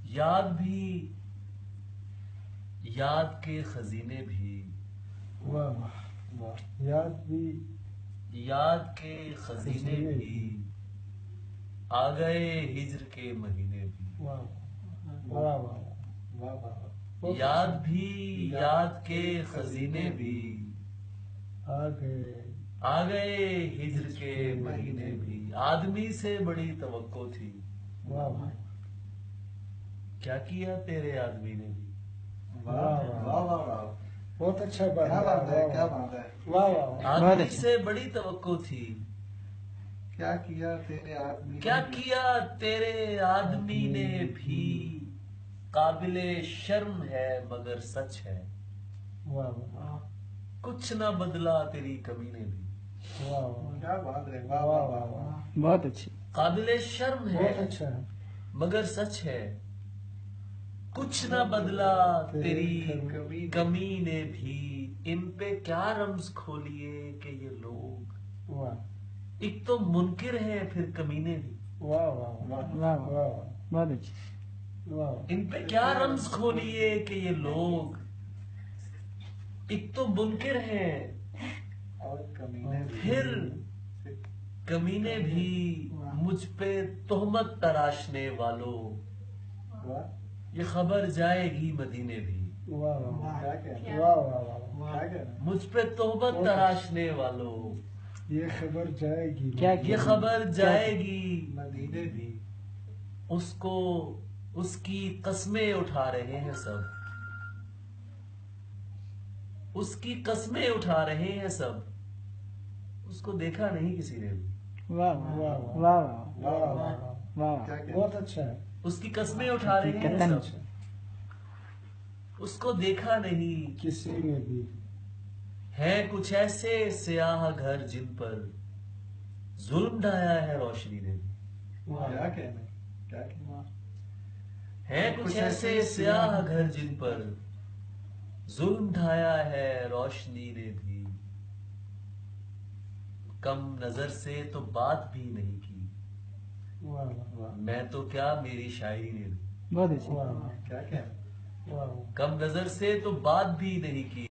یاد بھی، یاد کے خزینے بھی، واہ واہ واہ، یاد بھی، یاد کے خزینے بھی، آ گئے ہجر کے مہینے بھی۔ واہ واہ واہ واہ واہ، یاد بھی، یاد کے خزینے بھی، آ گئے ہجر کے مہینے بھی۔ آدمی سے بڑی توقع تھی، واہ واہ کیا کیا تیرے آدمی نے بھی۔ واہ واہ واہ، بہت اچھا بات کیا بات ہے، کیا بات ہے۔ واہ واہ، آدمی سے بڑی توقع تھی، کیا کیا تیرے آدمی، کیا کیا تیرے آدمی نے بھی۔ قابل شرم ہے مگر سچ ہے، واہ واہ کچھ نہ بدلا تیری کمی نے بھی۔ واہ واہ، کیا بات ہے، واہ واہ واہ واہ واہ۔ واہ، بہت اچھی۔ قابل شرم ہے بہت اچھا ہے، مگر سچ ہے، کچھ نہ بدلا تیری کمی نے بھی۔ ان پہ کیا رمز کھولیے کہ یہ لوگ، واہ ایک تو منکر ہیں پھر کمینے بھی۔ واہ واہ واہ واہ واہ واہ، بہت اچھی۔ واہ، ان پہ کیا رمز کھولیے کہ یہ لوگ، ایک تو منکر ہیں اور کمینے بھی، پھر کمینے بھی۔ مجھ پہ تہمت تراشنے والوں، واہ یہ خبر جائے گی مدینے بھی۔ واہ واہ، کیا کہنا ہے، واہ واہ واہ، کیا کہنا ہے۔ مجھ پہ تہمت تراشنے والوں، یہ خبر جائے گی، کیا یہ خبر جائے گی مدینے بھی، اس کو، اس کی قسمیں اٹھا رہے ہیں سب، اس کی قسمیں اٹھا رہے ہیں سب، اس کو دیکھا نہیں کسی نے بھی۔ واہ واہ واہ واہ واہ واہ واہ، کیا کہنا بہت اچھا ہے، اس کی قسمیں اٹھا رہے ہیں حقیقتاً سب، اس کو دیکھا نہیں کسی نے بھی، ہے کچھ ایسے سیاہ گھر جن پر ظلم ڈھایا ہے روشنی نے بھی۔ کیا کہنا ہے، کیا کہنا ہے۔ ہے کچھ ایسے سیاہ گھر جن پر ظلم ڈھایا ہے روشنی نے بھی۔ کم نظر سے تو بات بھی نہیں کی، واہ واہ میں تو کیا میری شاعری نے بھی۔ بہت اچھی۔ واہ واہ، کیا کہنا ہے۔ واہ واہ، کم نظر سے تو بات بھی نہیں کی،